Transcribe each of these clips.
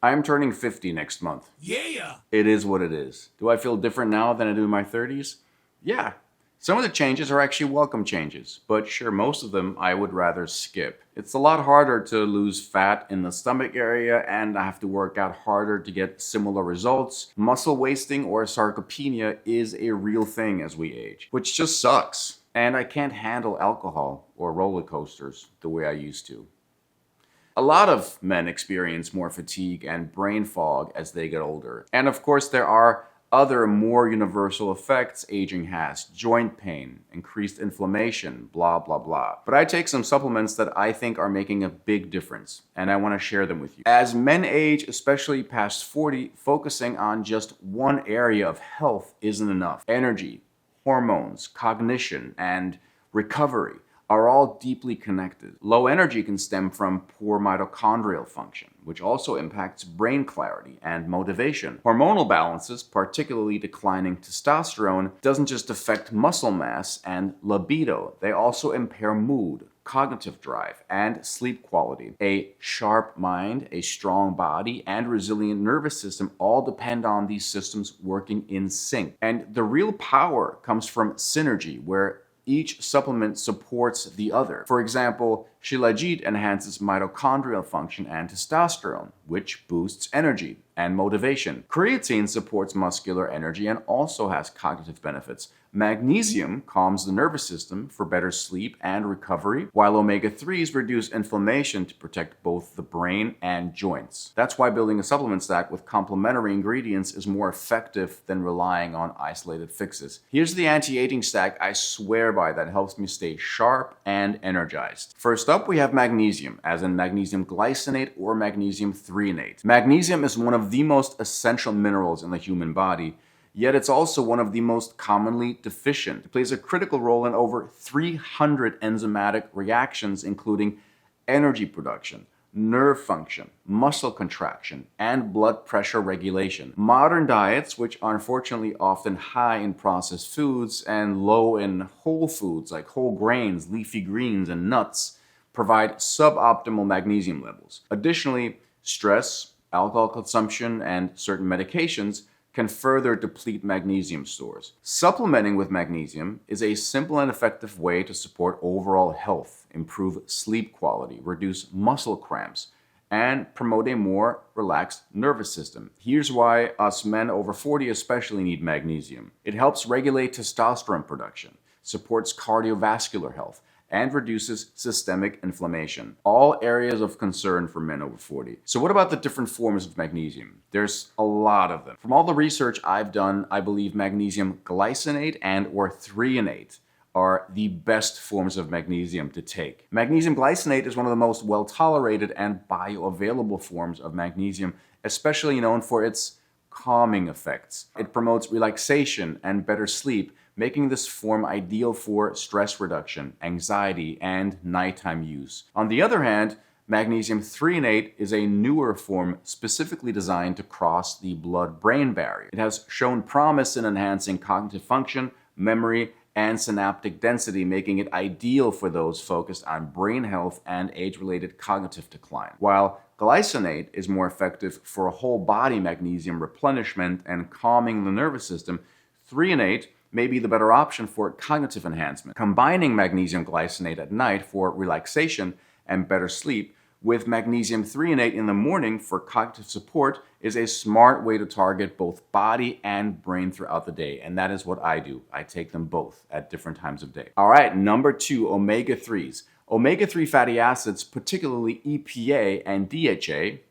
I am turning 50 next month. Yeah! It is what it is. Do I feel different now than I do in my 30s? Yeah. Some of the changes are actually welcome changes, but sure, most of them I would rather skip. It's a lot harder to lose fat in the stomach area, and I have to work out harder to get similar results. Muscle wasting or sarcopenia is a real thing as we age, which just sucks. And I can't handle alcohol or roller coasters the way I used to. A lot of men experience more fatigue and brain fog as they get older. And of course, there are other more universal effects aging has: joint pain, increased inflammation, blah, blah, blah. But I take some supplements that I think are making a big difference, and I want to share them with you. As men age, especially past 40, focusing on just one area of health isn't enough. Energy, hormones, cognition, and recovery are all deeply connected. Low energy can stem from poor mitochondrial function, which also impacts brain clarity and motivation. Hormonal balances, particularly declining testosterone, doesn't just affect muscle mass and libido, they also impair mood, cognitive drive, and sleep quality. A sharp mind, a strong body, and resilient nervous system all depend on these systems working in sync. And the real power comes from synergy, where each supplement supports the other. For example, Shilajit enhances mitochondrial function and testosterone, which boosts energy and motivation. Creatine supports muscular energy and also has cognitive benefits. Magnesium calms the nervous system for better sleep and recovery, while omega-3s reduce inflammation to protect both the brain and joints. That's why building a supplement stack with complementary ingredients is more effective than relying on isolated fixes. Here's the anti-aging stack I swear by that helps me stay sharp and energized. First up, we have magnesium, as in magnesium glycinate or magnesium threonate. Magnesium is one of the most essential minerals in the human body, yet it's also one of the most commonly deficient. It plays a critical role in over 300 enzymatic reactions, including energy production, nerve function, muscle contraction, and blood pressure regulation. Modern diets, which are unfortunately often high in processed foods and low in whole foods like whole grains, leafy greens, and nuts, provide suboptimal magnesium levels. Additionally, stress, alcohol consumption, and certain medications can further deplete magnesium stores. Supplementing with magnesium is a simple and effective way to support overall health, improve sleep quality, reduce muscle cramps, and promote a more relaxed nervous system. Here's why us men over 40 especially need magnesium. It helps regulate testosterone production, supports cardiovascular health, and reduces systemic inflammation. All areas of concern for men over 40. So what about the different forms of magnesium? There's a lot of them. From all the research I've done, I believe magnesium glycinate and or threonate are the best forms of magnesium to take. Magnesium glycinate is one of the most well-tolerated and bioavailable forms of magnesium, especially known for its calming effects. It promotes relaxation and better sleep, making this form ideal for stress reduction, anxiety, and nighttime use. On the other hand, magnesium threonate is a newer form specifically designed to cross the blood-brain barrier. It has shown promise in enhancing cognitive function, memory, and synaptic density, making it ideal for those focused on brain health and age-related cognitive decline. While glycinate is more effective for whole-body magnesium replenishment and calming the nervous system, threonate may be the better option for cognitive enhancement. Combining magnesium glycinate at night for relaxation and better sleep with magnesium threonate in the morning for cognitive support is a smart way to target both body and brain throughout the day. And that is what I do. I take them both at different times of day. All right, number 2, omega-3s. Omega-3 fatty acids, particularly EPA and DHA,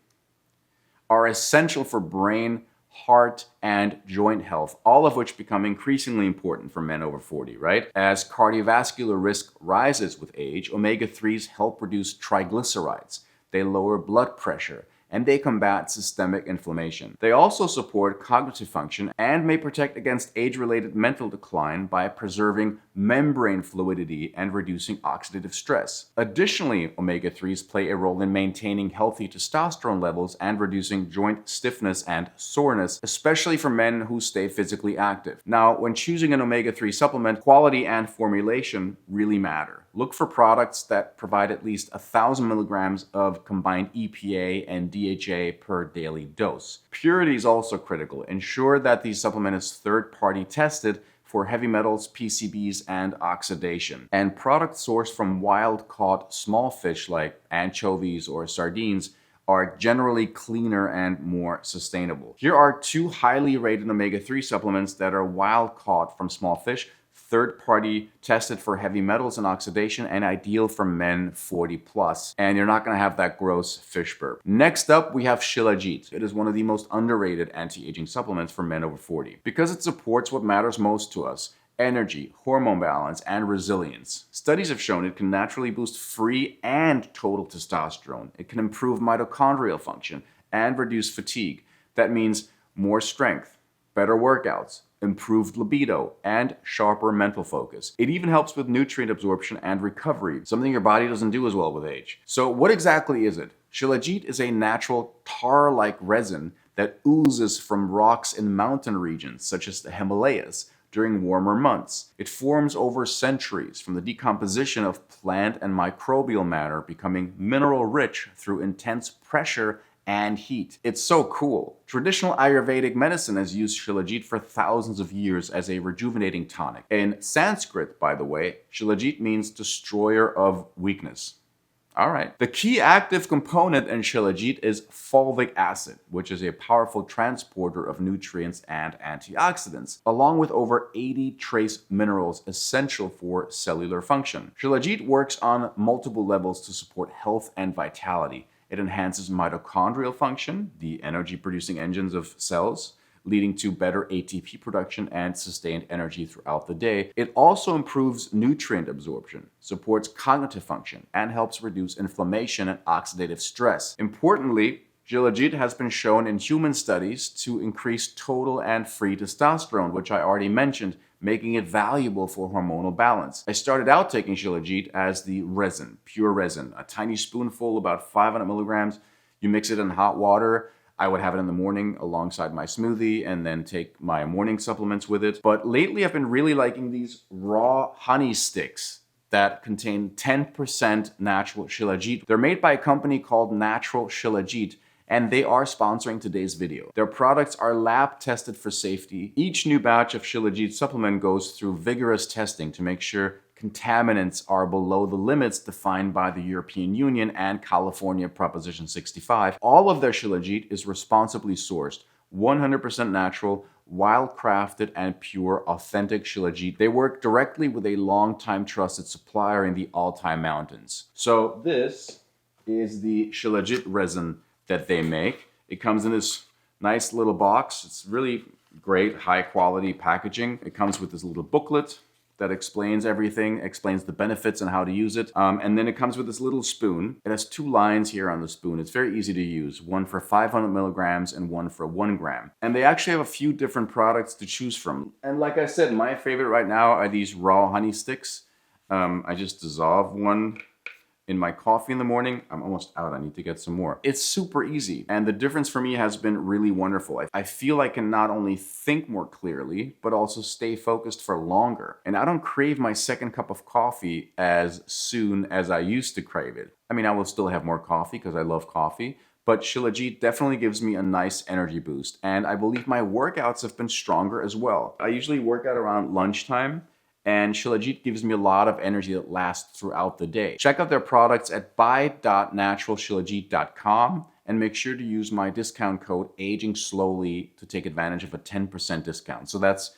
are essential for brain, heart, and joint health, all of which become increasingly important for men over 40, right? As cardiovascular risk rises with age, omega-3s help reduce triglycerides. They lower blood pressure, and they combat systemic inflammation. They also support cognitive function and may protect against age-related mental decline by preserving membrane fluidity and reducing oxidative stress. Additionally, omega-3s play a role in maintaining healthy testosterone levels and reducing joint stiffness and soreness, especially for men who stay physically active. Now, when choosing an omega-3 supplement, quality and formulation really matter. look for products that provide at least 1,000 milligrams of combined EPA and DHA per daily dose. Purity is also critical. Ensure that the supplement is third-party tested for heavy metals, PCBs, and oxidation. And products sourced from wild-caught small fish like anchovies or sardines are generally cleaner and more sustainable. Here are 2 highly rated omega-3 supplements that are wild-caught from small fish, third-party tested for heavy metals and oxidation, and ideal for men 40 plus. And you're not going to have that gross fish burp. Next up, we have Shilajit. It is one of the most underrated anti-aging supplements for men over 40 because it supports what matters most to us: energy, hormone balance, and resilience. Studies have shown it can naturally boost free and total testosterone. It can improve mitochondrial function and reduce fatigue. That means more strength, better workouts, improved libido, and sharper mental focus. It even helps with nutrient absorption and recovery, something your body doesn't do as well with age. So what exactly is it? Shilajit is a natural tar-like resin that oozes from rocks in mountain regions, such as the Himalayas, during warmer months. It forms over centuries from the decomposition of plant and microbial matter, becoming mineral-rich through intense pressure and heat. It's so cool. Traditional Ayurvedic medicine has used Shilajit for thousands of years as a rejuvenating tonic. In Sanskrit, by the way, Shilajit means destroyer of weakness. All right. The key active component in Shilajit is fulvic acid, which is a powerful transporter of nutrients and antioxidants, along with over 80 trace minerals essential for cellular function. Shilajit works on multiple levels to support health and vitality. It enhances mitochondrial function, the energy-producing engines of cells, leading to better ATP production and sustained energy throughout the day. It also improves nutrient absorption, supports cognitive function, and helps reduce inflammation and oxidative stress. Importantly, Shilajit has been shown in human studies to increase total and free testosterone, which I already mentioned, making it valuable for hormonal balance. I started out taking Shilajit as the resin, pure resin, a tiny spoonful, about 500 milligrams. You mix it in hot water. I would have it in the morning alongside my smoothie and then take my morning supplements with it. But lately I've been really liking these raw honey sticks that contain 10% natural Shilajit. They're made by a company called Natural Shilajit, and they are sponsoring today's video. Their products are lab tested for safety. Each new batch of Shilajit supplement goes through vigorous testing to make sure contaminants are below the limits defined by the European Union and California Proposition 65. All of their Shilajit is responsibly sourced, 100% natural, wild-crafted, and pure, authentic Shilajit. They work directly with a long-time trusted supplier in the Altai Mountains. So this is the Shilajit resin that they make. It comes in this nice little box. It's really great, high-quality packaging. It comes with this little booklet that explains everything, explains the benefits and how to use it. And then it comes with this little spoon. It has 2 lines here on the spoon. It's very easy to use, one for 500 milligrams and one for 1 gram. And they actually have a few different products to choose from. And like I said, my favorite right now are these raw honey sticks. I just dissolve one in my coffee in the morning. I'm almost out. I need to get some more. It's super easy. And the difference for me has been really wonderful. I feel I can not only think more clearly, but also stay focused for longer. And I don't crave my second cup of coffee as soon as I used to crave it. I mean, I will still have more coffee because I love coffee, but Shilajit definitely gives me a nice energy boost. And I believe my workouts have been stronger as well. I usually work out around lunchtime, and Shilajit gives me a lot of energy that lasts throughout the day. Check out their products at buy.naturalshilajit.com and make sure to use my discount code AGINGSLOWLY to take advantage of a 10% discount. So that's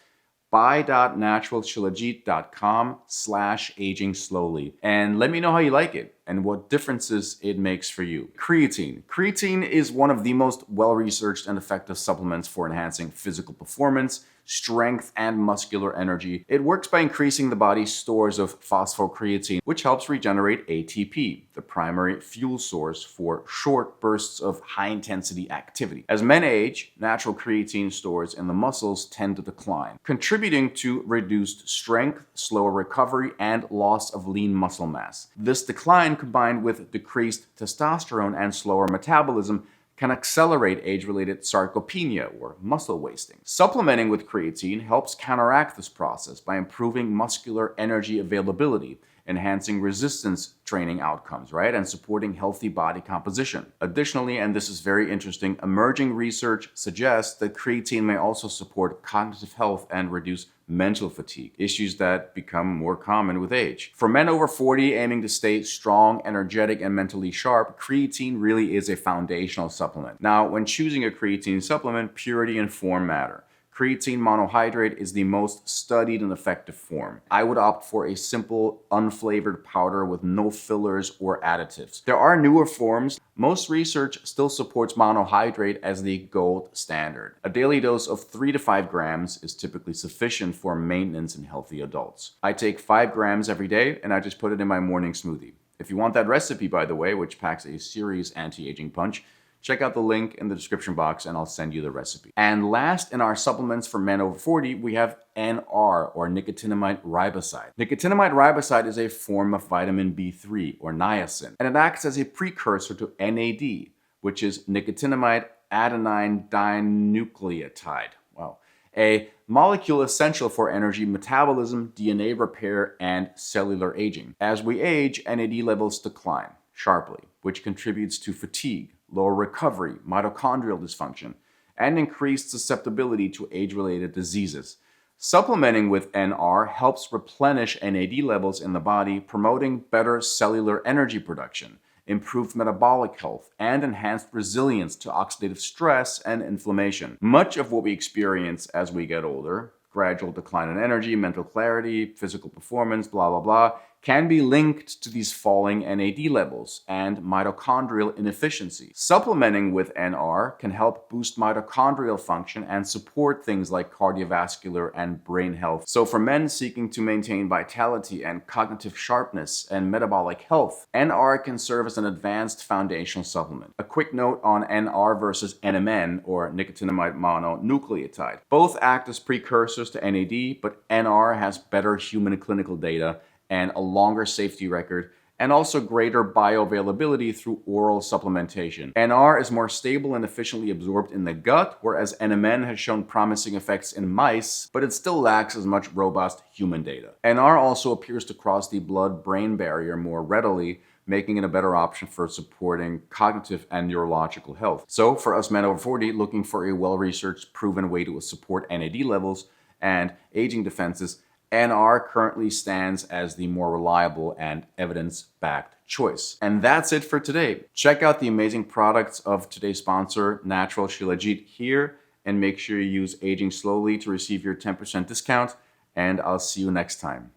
buy.naturalshilajit.com/agingslowly. And let me know how you like it and what differences it makes for you. Creatine. Creatine is one of the most well-researched and effective supplements for enhancing physical performance, strength, and muscular energy. It works by increasing the body's stores of phosphocreatine, which helps regenerate ATP, the primary fuel source for short bursts of high-intensity activity. As men age, natural creatine stores in the muscles tend to decline, contributing to reduced strength, slower recovery, and loss of lean muscle mass. This decline, combined with decreased testosterone and slower metabolism, can accelerate age-related sarcopenia or muscle wasting. Supplementing with creatine helps counteract this process by improving muscular energy availability enhancing resistance training outcomes, right? And supporting healthy body composition. Additionally, and this is very interesting, emerging research suggests that creatine may also support cognitive health and reduce mental fatigue, issues that become more common with age. For men over 40 aiming to stay strong, energetic, and mentally sharp, creatine really is a foundational supplement. Now, when choosing a creatine supplement, purity and form matter. Creatine monohydrate is the most studied and effective form. I would opt for a simple, unflavored powder with no fillers or additives. There are newer forms. Most research still supports monohydrate as the gold standard. A daily dose of 3 to 5 grams is typically sufficient for maintenance in healthy adults. I take 5 grams every day and I just put it in my morning smoothie. If you want that recipe, by the way, which packs a serious anti-aging punch, check out the link in the description box and I'll send you the recipe. And last in our supplements for men over 40, we have NR, or nicotinamide riboside. Nicotinamide riboside is a form of vitamin B3, or niacin, and it acts as a precursor to NAD, which is nicotinamide adenine dinucleotide. Wow. A molecule essential for energy metabolism, DNA repair, and cellular aging. As we age, NAD levels decline sharply, which contributes to fatigue, lower recovery, mitochondrial dysfunction, and increased susceptibility to age-related diseases. Supplementing with NR helps replenish NAD levels in the body, promoting better cellular energy production, improved metabolic health, and enhanced resilience to oxidative stress and inflammation. Much of what we experience as we get older, gradual decline in energy, mental clarity, physical performance, blah, blah, blah, can be linked to these falling NAD levels and mitochondrial inefficiency. Supplementing with NR can help boost mitochondrial function and support things like cardiovascular and brain health. So for men seeking to maintain vitality and cognitive sharpness and metabolic health, NR can serve as an advanced foundational supplement. A quick note on NR versus NMN, or nicotinamide mononucleotide. Both act as precursors to NAD, but NR has better human clinical data and a longer safety record, and also greater bioavailability through oral supplementation. NR is more stable and efficiently absorbed in the gut, whereas NMN has shown promising effects in mice, but it still lacks as much robust human data. NR also appears to cross the blood-brain barrier more readily, making it a better option for supporting cognitive and neurological health. So for us men over 40 looking for a well-researched, proven way to support NAD levels and aging defenses, NR currently stands as the more reliable and evidence-backed choice. And that's it for today. Check out the amazing products of today's sponsor, Natural Shilajit, here, and make sure you use Aging Slowly to receive your 10% discount, and I'll see you next time.